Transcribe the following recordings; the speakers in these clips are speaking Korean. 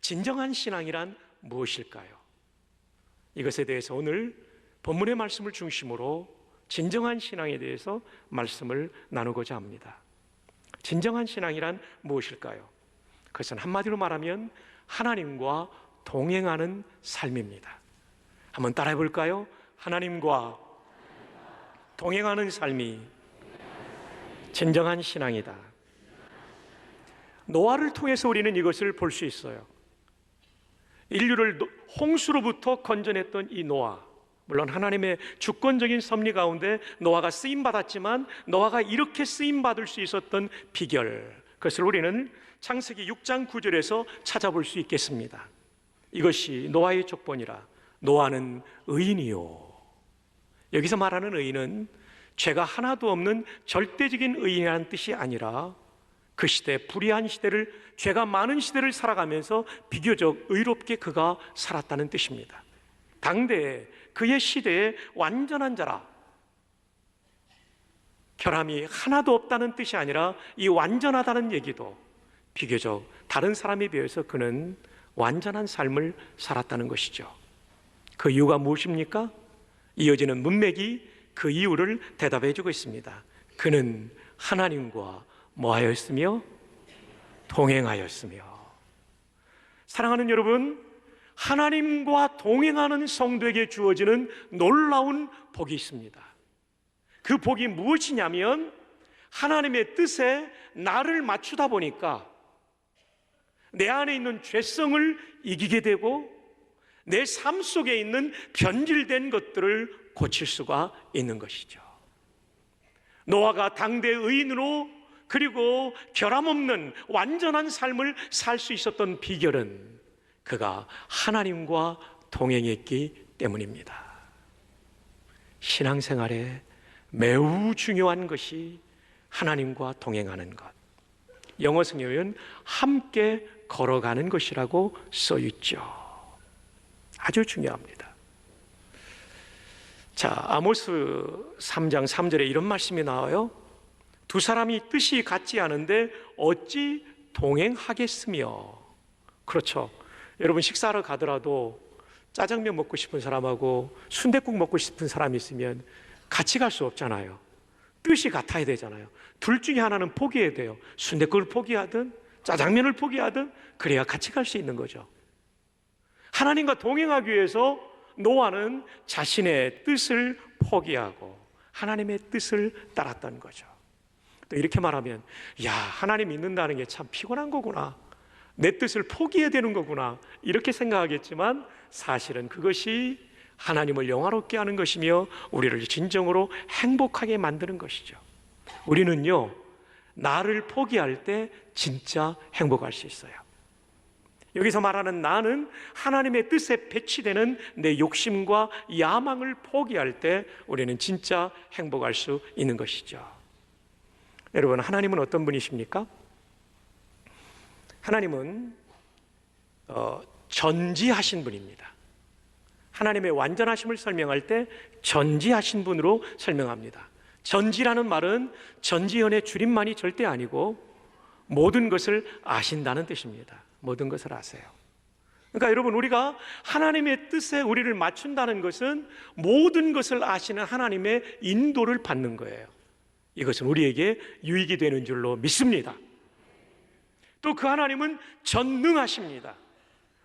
진정한 신앙이란 무엇일까요? 이것에 대해서 오늘 본문의 말씀을 중심으로 진정한 신앙에 대해서 말씀을 나누고자 합니다. 진정한 신앙이란 무엇일까요? 그것은 한마디로 말하면 하나님과 동행하는 삶입니다. 한번 따라해 볼까요? 하나님과 동행하는 삶이 진정한 신앙이다. 노아를 통해서 우리는 이것을 볼 수 있어요. 인류를 홍수로부터 건져냈던 이 노아, 물론 하나님의 주권적인 섭리 가운데 노아가 쓰임받았지만 노아가 이렇게 쓰임받을 수 있었던 비결, 그것을 우리는 창세기 6장 9절에서 찾아볼 수 있겠습니다. 이것이 노아의 족보니라. 노아는 의인이요. 여기서 말하는 의인은 죄가 하나도 없는 절대적인 의인이라는 뜻이 아니라 그 시대, 불의한 시대를, 죄가 많은 시대를 살아가면서 비교적 의롭게 그가 살았다는 뜻입니다. 당대에 그의 시대에 완전한 자라, 결함이 하나도 없다는 뜻이 아니라 이 완전하다는 얘기도 비교적 다른 사람에 비해서 그는 완전한 삶을 살았다는 것이죠. 그 이유가 무엇입니까? 이어지는 문맥이 그 이유를 대답해 주고 있습니다. 그는 하나님과 뭐하였으며? 동행하였으며. 사랑하는 여러분, 하나님과 동행하는 성도에게 주어지는 놀라운 복이 있습니다. 그 복이 무엇이냐면 하나님의 뜻에 나를 맞추다 보니까 내 안에 있는 죄성을 이기게 되고 내 삶 속에 있는 변질된 것들을 고칠 수가 있는 것이죠. 노아가 당대 의인으로 그리고 결함 없는 완전한 삶을 살 수 있었던 비결은 그가 하나님과 동행했기 때문입니다. 신앙생활에 매우 중요한 것이 하나님과 동행하는 것. 영어 성경에는 함께 걸어가는 것이라고 써 있죠. 아주 중요합니다. 자, 아모스 3장 3절에 이런 말씀이 나와요. 두 사람이 뜻이 같지 않은데 어찌 동행하겠으며. 그렇죠. 여러분, 식사하러 가더라도 짜장면 먹고 싶은 사람하고 순댓국 먹고 싶은 사람이 있으면 같이 갈 수 없잖아요. 뜻이 같아야 되잖아요. 둘 중에 하나는 포기해야 돼요. 순댓국을 포기하든 짜장면을 포기하든 그래야 같이 갈 수 있는 거죠. 하나님과 동행하기 위해서 노아는 자신의 뜻을 포기하고 하나님의 뜻을 따랐던 거죠. 또 이렇게 말하면, 야, 하나님 믿는다는 게 참 피곤한 거구나, 내 뜻을 포기해야 되는 거구나, 이렇게 생각하겠지만 사실은 그것이 하나님을 영화롭게 하는 것이며 우리를 진정으로 행복하게 만드는 것이죠. 우리는요, 나를 포기할 때 진짜 행복할 수 있어요. 여기서 말하는 나는 하나님의 뜻에 배치되는 내 욕심과 야망을 포기할 때 우리는 진짜 행복할 수 있는 것이죠. 여러분, 하나님은 어떤 분이십니까? 하나님은 전지하신 분입니다. 하나님의 완전하심을 설명할 때 전지하신 분으로 설명합니다. 전지라는 말은 전지현의 줄임말이 절대 아니고 모든 것을 아신다는 뜻입니다. 모든 것을 아세요. 그러니까 여러분, 우리가 하나님의 뜻에 우리를 맞춘다는 것은 모든 것을 아시는 하나님의 인도를 받는 거예요. 이것은 우리에게 유익이 되는 줄로 믿습니다. 또 그 하나님은 전능하십니다.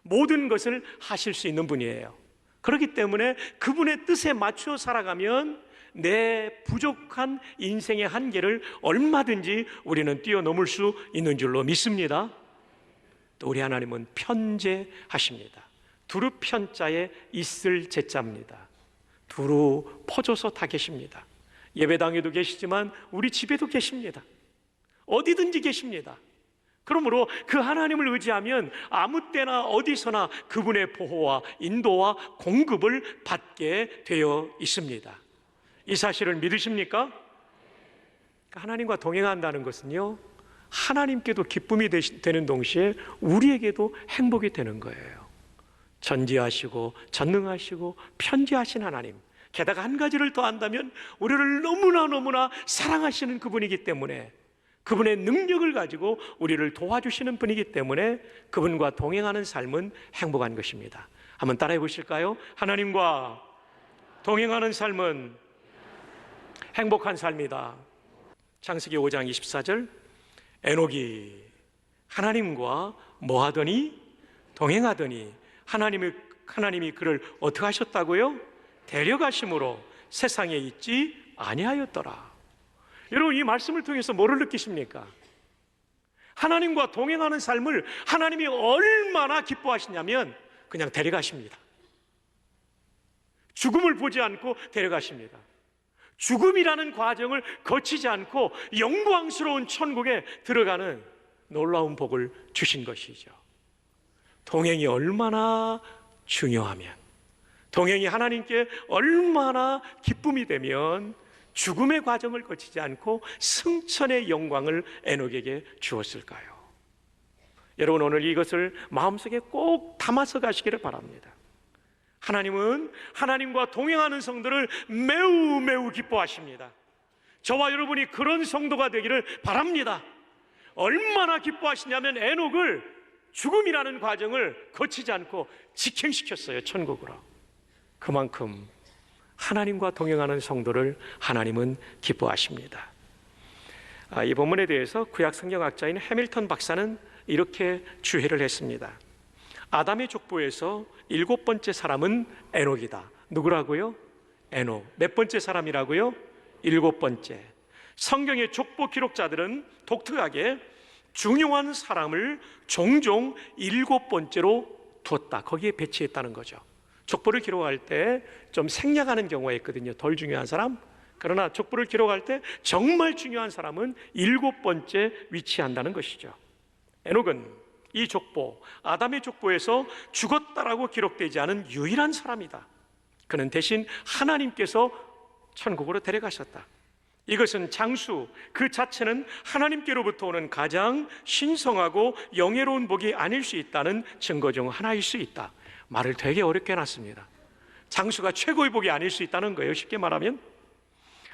모든 것을 하실 수 있는 분이에요. 그렇기 때문에 그분의 뜻에 맞추어 살아가면 내 부족한 인생의 한계를 얼마든지 우리는 뛰어넘을 수 있는 줄로 믿습니다. 또 우리 하나님은 편재하십니다. 두루 편자에 있을 제자입니다. 두루 퍼져서 다 계십니다. 예배당에도 계시지만 우리 집에도 계십니다. 어디든지 계십니다. 그러므로 그 하나님을 의지하면 아무 때나 어디서나 그분의 보호와 인도와 공급을 받게 되어 있습니다. 이 사실을 믿으십니까? 하나님과 동행한다는 것은요, 하나님께도 기쁨이 되는 동시에 우리에게도 행복이 되는 거예요. 전지하시고 전능하시고 편지하신 하나님, 게다가 한 가지를 더 한다면 우리를 너무나 사랑하시는 그분이기 때문에 그분의 능력을 가지고 우리를 도와주시는 분이기 때문에 그분과 동행하는 삶은 행복한 것입니다. 한번 따라해 보실까요? 하나님과 동행하는 삶은 행복한 삶이다. 창세기 5장 24절, 에녹이 하나님과 뭐 하더니? 동행하더니 하나님이 그를 어떻게 하셨다고요? 데려가심으로 세상에 있지 아니하였더라. 여러분, 이 말씀을 통해서 뭐를 느끼십니까? 하나님과 동행하는 삶을 하나님이 얼마나 기뻐하시냐면 그냥 데려가십니다. 죽음을 보지 않고 데려가십니다. 죽음이라는 과정을 거치지 않고 영광스러운 천국에 들어가는 놀라운 복을 주신 것이죠. 동행이 얼마나 중요하면, 동행이 하나님께 얼마나 기쁨이 되면 죽음의 과정을 거치지 않고 승천의 영광을 에녹에게 주었을까요? 여러분, 오늘 이것을 마음속에 꼭 담아서 가시기를 바랍니다. 하나님은 하나님과 동행하는 성도를 매우 기뻐하십니다. 저와 여러분이 그런 성도가 되기를 바랍니다. 얼마나 기뻐하시냐면 에녹을 죽음이라는 과정을 거치지 않고 직행시켰어요, 천국으로. 그만큼 하나님과 동행하는 성도를 하나님은 기뻐하십니다. 이 본문에 대해서 구약 성경학자인 해밀턴 박사는 이렇게 주해를 했습니다. 아담의 족보에서 7번째 사람은 에녹이다. 누구라고요? 에녹. 몇 번째 사람이라고요? 7번째. 성경의 족보 기록자들은 독특하게 중요한 사람을 종종 7번째로 두었다. 거기에 배치했다는 거죠. 족보를 기록할 때 좀 생략하는 경우가 있거든요. 덜 중요한 사람. 그러나 족보를 기록할 때 정말 중요한 사람은 7번째 위치한다는 것이죠. 에녹은 이 족보, 아담의 족보에서 죽었다라고 기록되지 않은 유일한 사람이다. 그는 대신 하나님께서 천국으로 데려가셨다. 이것은 장수 그 자체는 하나님께로부터 오는 가장 신성하고 영예로운 복이 아닐 수 있다는 증거 중 하나일 수 있다. 말을 되게 어렵게 해놨습니다. 장수가 최고의 복이 아닐 수 있다는 거예요. 쉽게 말하면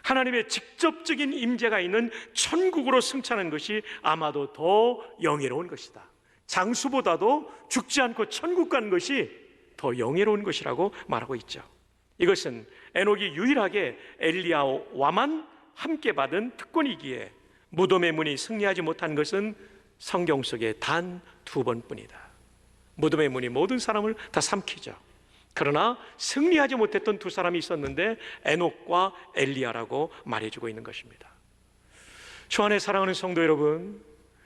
하나님의 직접적인 임재가 있는 천국으로 승천하는 것이 아마도 더 영예로운 것이다. 장수보다도 죽지 않고 천국 가는 것이 더 영예로운 것이라고 말하고 있죠. 이것은 에녹이 유일하게 엘리야와만 함께 받은 특권이기에 무덤의 문이 승리하지 못한 것은 성경 속에 단 2번뿐이다. 무덤의 문이 모든 사람을 다 삼키죠. 그러나 승리하지 못했던 2 사람이 있었는데 에녹과 엘리야라고 말해주고 있는 것입니다. 주 안에 사랑하는 성도 여러분,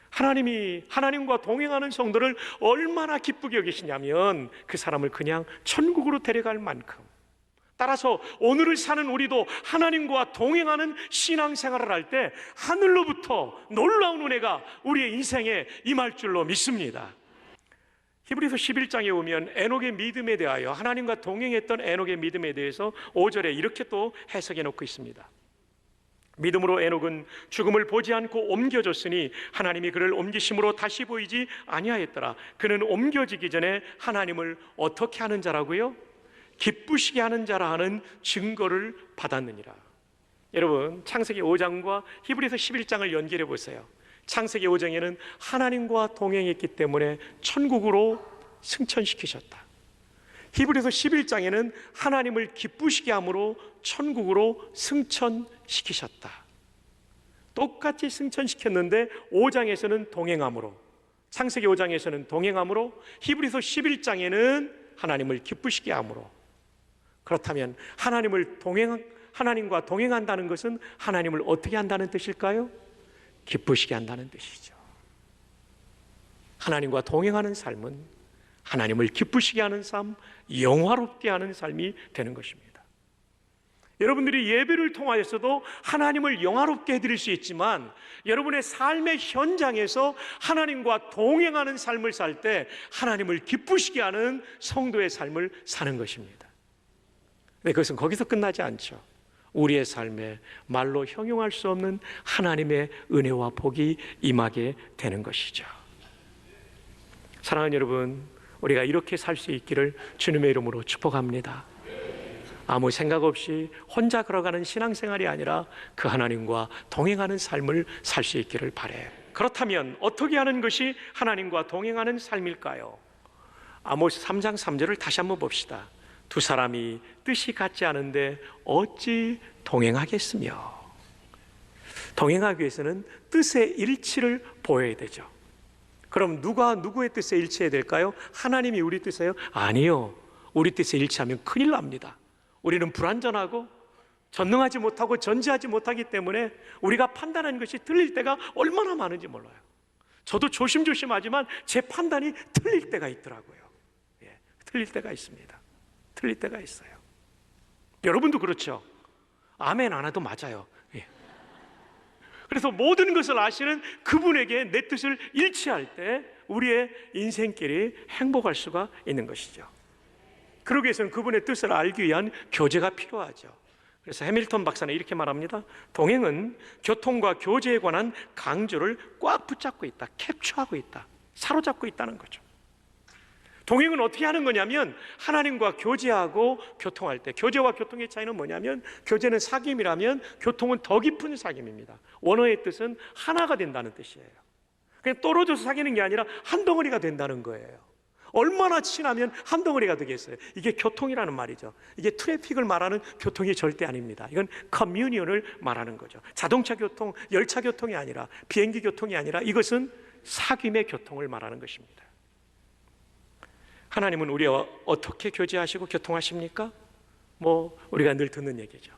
하나님이 하나님과 동행하는 성도를 얼마나 기쁘게 여기시냐면 그 사람을 그냥 천국으로 데려갈 만큼, 따라서 오늘을 사는 우리도 하나님과 동행하는 신앙생활을 할 때 하늘로부터 놀라운 은혜가 우리의 인생에 임할 줄로 믿습니다. 히브리서 11장에 오면 에녹의 믿음에 대하여, 하나님과 동행했던 에녹의 믿음에 대해서 5절에 이렇게 또 해석해 놓고 있습니다. 믿음으로 에녹은 죽음을 보지 않고 옮겨졌으니 하나님이 그를 옮기심으로 다시 보이지 아니하였더라. 그는 옮겨지기 전에 하나님을 어떻게 하는 자라고요? 기쁘시게 하는 자라 하는 증거를 받았느니라. 여러분, 창세기 5장과 히브리서 11장을 연결해 보세요. 창세기 5장에는 하나님과 동행했기 때문에 천국으로 승천시키셨다. 히브리서 11장에는 하나님을 기쁘시게 함으로 천국으로 승천시키셨다. 똑같이 승천시켰는데 5장에서는 동행함으로, 창세기 5장에서는 동행함으로, 히브리서 11장에는 하나님을 기쁘시게 함으로. 그렇다면 하나님과 동행한다는 것은 하나님을 어떻게 한다는 뜻일까요? 기쁘시게 한다는 뜻이죠. 하나님과 동행하는 삶은 하나님을 기쁘시게 하는 삶, 영화롭게 하는 삶이 되는 것입니다. 여러분들이 예배를 통하여서도 하나님을 영화롭게 해드릴 수 있지만 여러분의 삶의 현장에서 하나님과 동행하는 삶을 살 때 하나님을 기쁘시게 하는 성도의 삶을 사는 것입니다. 근데 그것은 거기서 끝나지 않죠. 우리의 삶에 말로 형용할 수 없는 하나님의 은혜와 복이 임하게 되는 것이죠. 사랑하는 여러분, 우리가 이렇게 살 수 있기를 주님의 이름으로 축복합니다. 아무 생각 없이 혼자 걸어가는 신앙생활이 아니라 그 하나님과 동행하는 삶을 살 수 있기를 바라요. 그렇다면 어떻게 하는 것이 하나님과 동행하는 삶일까요? 아모스 3장 3절을 다시 한번 봅시다. 두 사람이 뜻이 같지 않은데 어찌 동행하겠으며. 동행하기 위해서는 뜻의 일치를 보여야 되죠. 그럼 누가 누구의 뜻에 일치해야 될까요? 하나님이 우리 뜻이에요? 아니요. 우리 뜻에 일치하면 큰일 납니다. 우리는 불완전하고 전능하지 못하고 전지하지 못하기 때문에 우리가 판단하는 것이 틀릴 때가 얼마나 많은지 몰라요. 저도 조심조심하지만 제 판단이 틀릴 때가 있더라고요. 예, 틀릴 때가 있습니다. 틀릴 때가 있어요. 여러분도 그렇죠? 아멘 안 해도 맞아요. 예. 그래서 모든 것을 아시는 그분에게 내 뜻을 일치할 때 우리의 인생길이 행복할 수가 있는 것이죠. 그러기 위해서는 그분의 뜻을 알기 위한 교제가 필요하죠. 그래서 해밀턴 박사는 이렇게 말합니다. 동행은 교통과 교제에 관한 강조를 꽉 붙잡고 있다. 캡처하고 있다. 사로잡고 있다는 거죠. 동행은 어떻게 하는 거냐면 하나님과 교제하고 교통할 때, 교제와 교통의 차이는 뭐냐면 교제는 사귐이라면 교통은 더 깊은 사귐입니다. 원어의 뜻은 하나가 된다는 뜻이에요. 그냥 떨어져서 사귀는 게 아니라 한 덩어리가 된다는 거예요. 얼마나 친하면 한 덩어리가 되겠어요. 이게 교통이라는 말이죠. 이게 트래픽을 말하는 교통이 절대 아닙니다. 이건 커뮤니언을 말하는 거죠. 자동차 교통, 열차 교통이 아니라 비행기 교통이 아니라 이것은 사귐의 교통을 말하는 것입니다. 하나님은 우리와 어떻게 교제하시고 교통하십니까? 우리가 늘 듣는 얘기죠.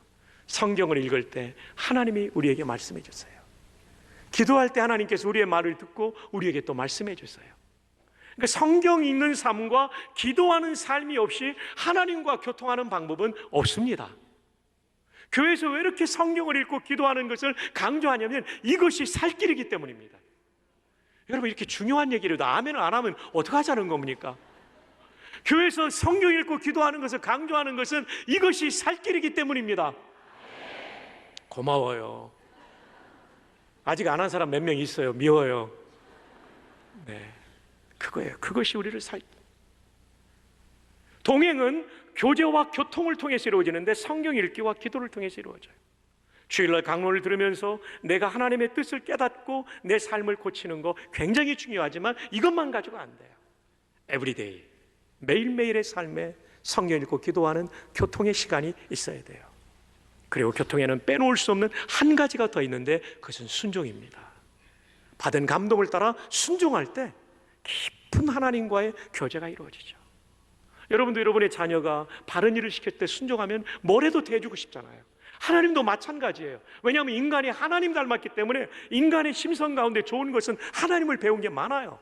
성경을 읽을 때 하나님이 우리에게 말씀해 주세요. 기도할 때 하나님께서 우리의 말을 듣고 우리에게 또 말씀해 주세요. 그러니까 성경 읽는 삶과 기도하는 삶이 없이 하나님과 교통하는 방법은 없습니다. 교회에서 왜 이렇게 성경을 읽고 기도하는 것을 강조하냐면 이것이 살 길이기 때문입니다. 여러분, 이렇게 중요한 얘기라도 아멘을 안 하면 어떡하자는 겁니까? 교회에서 성경 읽고 기도하는 것을 강조하는 것은 이것이 살 길이기 때문입니다. 고마워요. 아직 안 한 사람 몇 명 있어요. 미워요. 네, 그거예요. 그것이 우리를 동행은 교제와 교통을 통해서 이루어지는데 성경 읽기와 기도를 통해서 이루어져요. 주일날 강론을 들으면서 내가 하나님의 뜻을 깨닫고 내 삶을 고치는 거 굉장히 중요하지만 이것만 가지고 안 돼요. 에브리데이, 매일매일의 삶에 성경 읽고 기도하는 교통의 시간이 있어야 돼요. 그리고 교통에는 빼놓을 수 없는 한 가지가 더 있는데 그것은 순종입니다. 받은 감동을 따라 순종할 때 깊은 하나님과의 교제가 이루어지죠. 여러분도 여러분의 자녀가 바른 일을 시킬 때 순종하면 뭐래도 대해주고 싶잖아요. 하나님도 마찬가지예요. 왜냐하면 인간이 하나님 닮았기 때문에 인간의 심성 가운데 좋은 것은 하나님을 배운 게 많아요.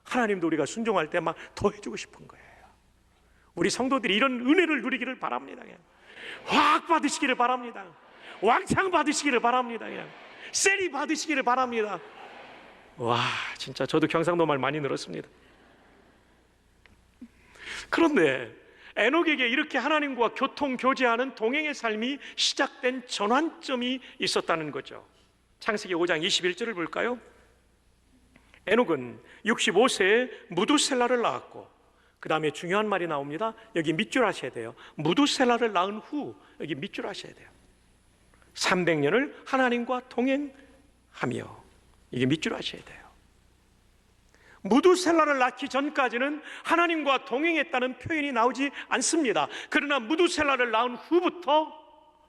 하나님도 우리가 순종할 때 막 더 해주고 싶은 거예요. 우리 성도들이 이런 은혜를 누리기를 바랍니다. 그냥 확 받으시기를 바랍니다. 왕창 받으시기를 바랍니다. 그냥 세리 받으시기를 바랍니다. 와, 진짜 저도 경상도 말 많이 늘었습니다. 그런데 에녹에게 이렇게 하나님과 교통, 교제하는 동행의 삶이 시작된 전환점이 있었다는 거죠. 창세기 5장 21절을 볼까요? 에녹은 65세에 무두셀라를 낳았고 그 다음에 중요한 말이 나옵니다. 여기 밑줄 하셔야 돼요. 무두셀라를 낳은 후 여기 밑줄 하셔야 돼요. 300년을 하나님과 동행하며, 이게 밑줄 하셔야 돼요. 무두셀라를 낳기 전까지는 하나님과 동행했다는 표현이 나오지 않습니다. 그러나 무두셀라를 낳은 후부터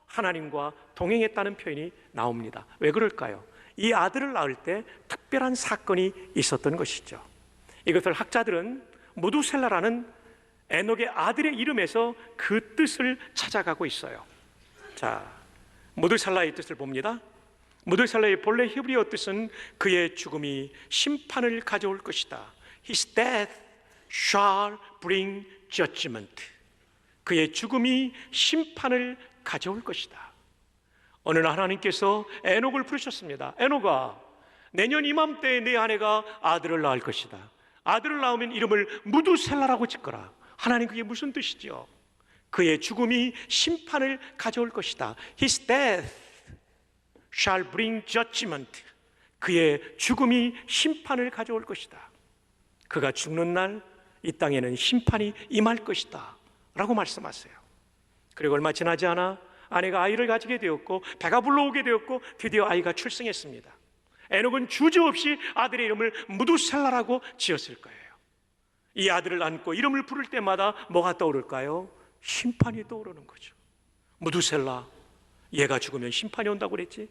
하나님과 동행했다는 표현이 나옵니다. 왜 그럴까요? 이 아들을 낳을 때 특별한 사건이 있었던 것이죠. 이것을 학자들은 무두셀라라는 에녹의 아들의 이름에서 그 뜻을 찾아가고 있어요. 자, 무두셀라의 뜻을 봅니다. 무두셀라의 본래 히브리어 뜻은 그의 죽음이 심판을 가져올 것이다. His death shall bring judgment. 그의 죽음이 심판을 가져올 것이다. 어느 날 하나님께서 에녹을 부르셨습니다. 에녹아, 내년 이맘때에 네 아내가 아들을 낳을 것이다. 아들을 낳으면 이름을 무두셀라라고 짓거라. 하나님, 그게 무슨 뜻이죠? 그의 죽음이 심판을 가져올 것이다. His death shall bring judgment. 그의 죽음이 심판을 가져올 것이다. 그가 죽는 날 이 땅에는 심판이 임할 것이다 라고 말씀하세요. 그리고 얼마 지나지 않아 아내가 아이를 가지게 되었고 배가 불러오게 되었고 드디어 아이가 출생했습니다. 에녹은 주저없이 아들의 이름을 무두셀라라고 지었을 거예요. 이 아들을 안고 이름을 부를 때마다 뭐가 떠오를까요? 심판이 떠오르는 거죠. 무두셀라, 얘가 죽으면 심판이 온다고 그랬지.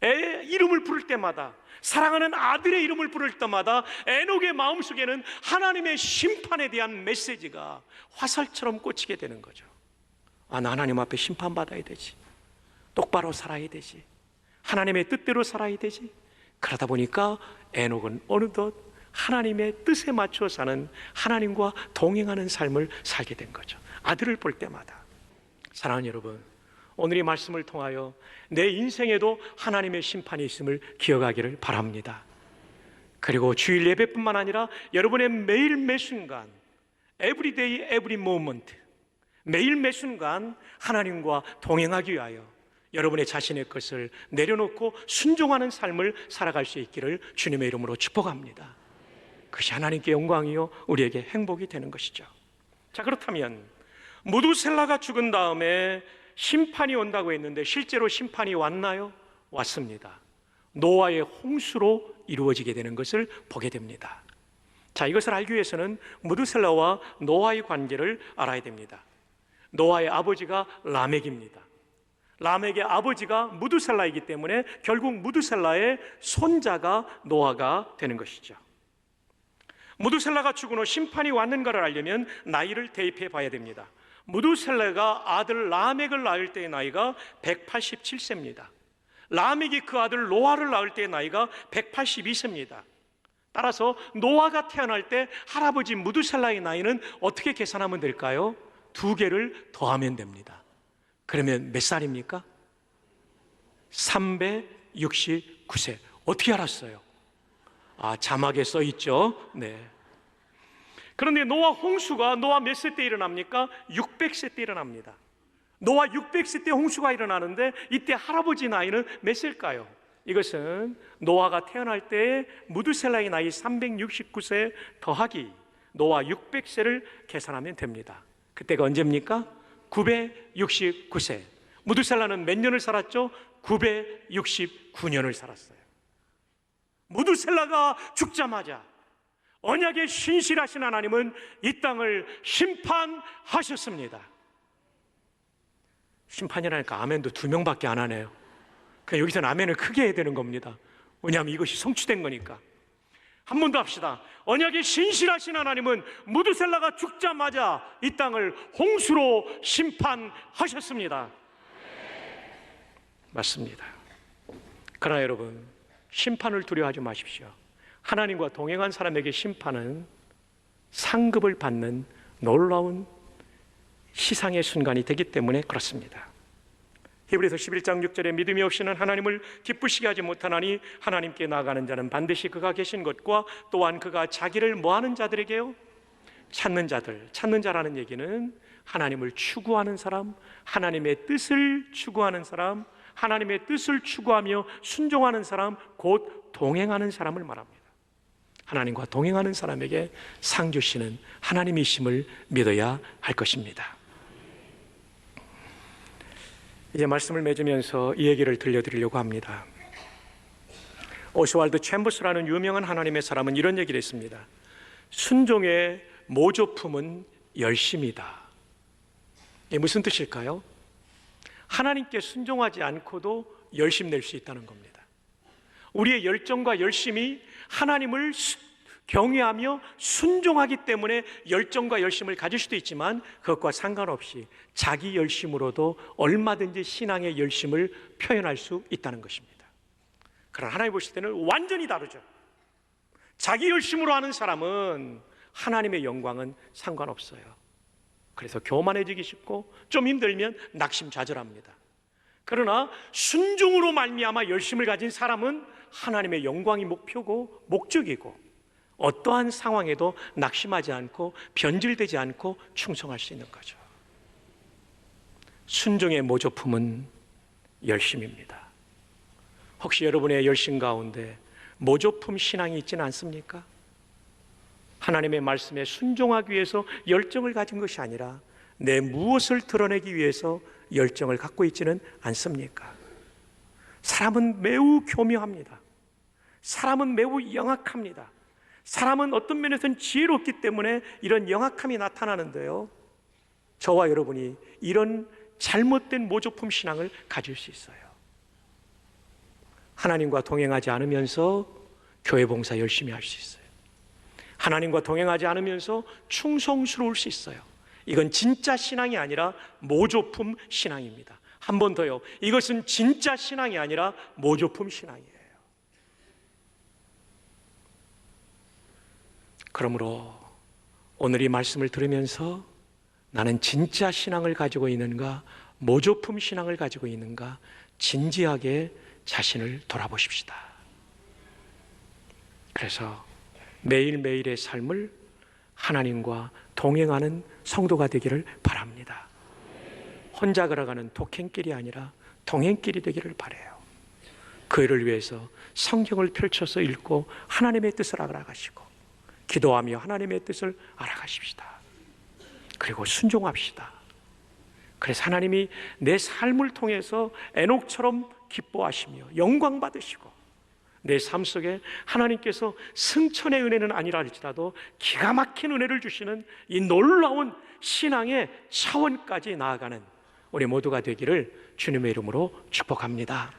애 이름을 부를 때마다, 사랑하는 아들의 이름을 부를 때마다 에녹의 마음속에는 하나님의 심판에 대한 메시지가 화살처럼 꽂히게 되는 거죠. 아, 나 하나님 앞에 심판받아야 되지, 똑바로 살아야 되지, 하나님의 뜻대로 살아야 되지. 그러다 보니까 에녹은 어느덧 하나님의 뜻에 맞춰 사는, 하나님과 동행하는 삶을 살게 된 거죠. 아들을 볼 때마다. 사랑하는 여러분, 오늘 이 말씀을 통하여 내 인생에도 하나님의 심판이 있음을 기억하기를 바랍니다. 그리고 주일 예배뿐만 아니라 여러분의 매일 매순간, every day, every moment, 매일 매순간 하나님과 동행하기 위하여 여러분의 자신의 것을 내려놓고 순종하는 삶을 살아갈 수 있기를 주님의 이름으로 축복합니다. 그것이 하나님께 영광이요 우리에게 행복이 되는 것이죠. 자, 그렇다면 무두셀라가 죽은 다음에 심판이 온다고 했는데 실제로 심판이 왔나요? 왔습니다. 노아의 홍수로 이루어지게 되는 것을 보게 됩니다. 자, 이것을 알기 위해서는 무두셀라와 노아의 관계를 알아야 됩니다. 노아의 아버지가 라멕입니다. 라멕의 아버지가 무두셀라이기 때문에 결국 무두셀라의 손자가 노아가 되는 것이죠. 무두셀라가 죽은 후 심판이 왔는가를 알려면 나이를 대입해 봐야 됩니다. 무두셀라가 아들 라멕을 낳을 때의 나이가 187세입니다. 라멕이 그 아들 노아를 낳을 때의 나이가 182세입니다. 따라서 노아가 태어날 때 할아버지 무두셀라의 나이는 어떻게 계산하면 될까요? 2개를 더하면 됩니다. 그러면 몇 살입니까? 369세. 어떻게 알았어요? 아, 자막에 써 있죠. 네. 그런데 노아 홍수가 노아 몇 세 때 일어납니까? 600세 때 일어납니다. 노아 600세 때 홍수가 일어나는데 이때 할아버지 나이는 몇 세일까요? 이것은 노아가 태어날 때 무두셀라의 나이 369세 더하기 노아 600세를 계산하면 됩니다. 그때가 언제입니까? 969세. 무두셀라는 몇 년을 살았죠? 969년을 살았어요. 무두셀라가 죽자마자 언약의 신실하신 하나님은 이 땅을 심판하셨습니다. 심판이라니까 아멘도 2명밖에 안 하네요. 그러니까 여기서는 아멘을 크게 해야 되는 겁니다. 왜냐하면 이것이 성취된 거니까. 한 번 더 합시다. 언약의 신실하신 하나님은 무두셀라가 죽자마자 이 땅을 홍수로 심판하셨습니다. 맞습니다. 그러나 여러분, 심판을 두려워하지 마십시오. 하나님과 동행한 사람에게 심판은 상급을 받는 놀라운 시상의 순간이 되기 때문에 그렇습니다. 히브리서 11장 6절에 믿음이 없이는 하나님을 기쁘시게 하지 못하나니 하나님께 나아가는 자는 반드시 그가 계신 것과 또한 그가 자기를 뭐하는 자들에게요? 찾는 자들. 찾는 자라는 얘기는 하나님을 추구하는 사람, 하나님의 뜻을 추구하는 사람, 하나님의 뜻을 추구하며 순종하는 사람, 곧 동행하는 사람을 말합니다. 하나님과 동행하는 사람에게 상 주시는 하나님이심을 믿어야 할 것입니다. 이제 말씀을 맺으면서 이 얘기를 들려드리려고 합니다. 오스왈드 챔버스라는 유명한 하나님의 사람은 이런 얘기를 했습니다. 순종의 모조품은 열심이다. 이게 무슨 뜻일까요? 하나님께 순종하지 않고도 열심 낼 수 있다는 겁니다. 우리의 열정과 열심이 하나님을 경외하며 순종하기 때문에 열정과 열심을 가질 수도 있지만 그것과 상관없이 자기 열심으로도 얼마든지 신앙의 열심을 표현할 수 있다는 것입니다. 그러나 하나님 보실 때는 완전히 다르죠. 자기 열심으로 하는 사람은 하나님의 영광은 상관없어요. 그래서 교만해지기 쉽고 좀 힘들면 낙심좌절합니다. 그러나 순종으로 말미암아 열심을 가진 사람은 하나님의 영광이 목표고 목적이고 어떠한 상황에도 낙심하지 않고 변질되지 않고 충성할 수 있는 거죠. 순종의 모조품은 열심입니다. 혹시 여러분의 열심 가운데 모조품 신앙이 있지는 않습니까? 하나님의 말씀에 순종하기 위해서 열정을 가진 것이 아니라 내 무엇을 드러내기 위해서 열정을 갖고 있지는 않습니까? 사람은 매우 교묘합니다. 사람은 매우 영악합니다. 사람은 어떤 면에서는 지혜롭기 때문에 이런 영악함이 나타나는데요, 저와 여러분이 이런 잘못된 모조품 신앙을 가질 수 있어요. 하나님과 동행하지 않으면서 교회 봉사 열심히 할 수 있어요. 하나님과 동행하지 않으면서 충성스러울 수 있어요. 이건 진짜 신앙이 아니라 모조품 신앙입니다. 한 번 더요, 이것은 진짜 신앙이 아니라 모조품 신앙이에요. 그러므로 오늘 이 말씀을 들으면서 나는 진짜 신앙을 가지고 있는가, 모조품 신앙을 가지고 있는가, 진지하게 자신을 돌아보십시다. 그래서 매일매일의 삶을 하나님과 동행하는 성도가 되기를 바랍니다. 혼자 걸어가는 독행길이 아니라 동행길이 되기를 바라요. 그 일을 위해서 성경을 펼쳐서 읽고 하나님의 뜻을 알아가시고 기도하며 하나님의 뜻을 알아가십시다. 그리고 순종합시다. 그래서 하나님이 내 삶을 통해서 에녹처럼 기뻐하시며 영광 받으시고 내 삶 속에 하나님께서 승천의 은혜는 아니라 할지라도 기가 막힌 은혜를 주시는 이 놀라운 신앙의 차원까지 나아가는 우리 모두가 되기를 주님의 이름으로 축복합니다.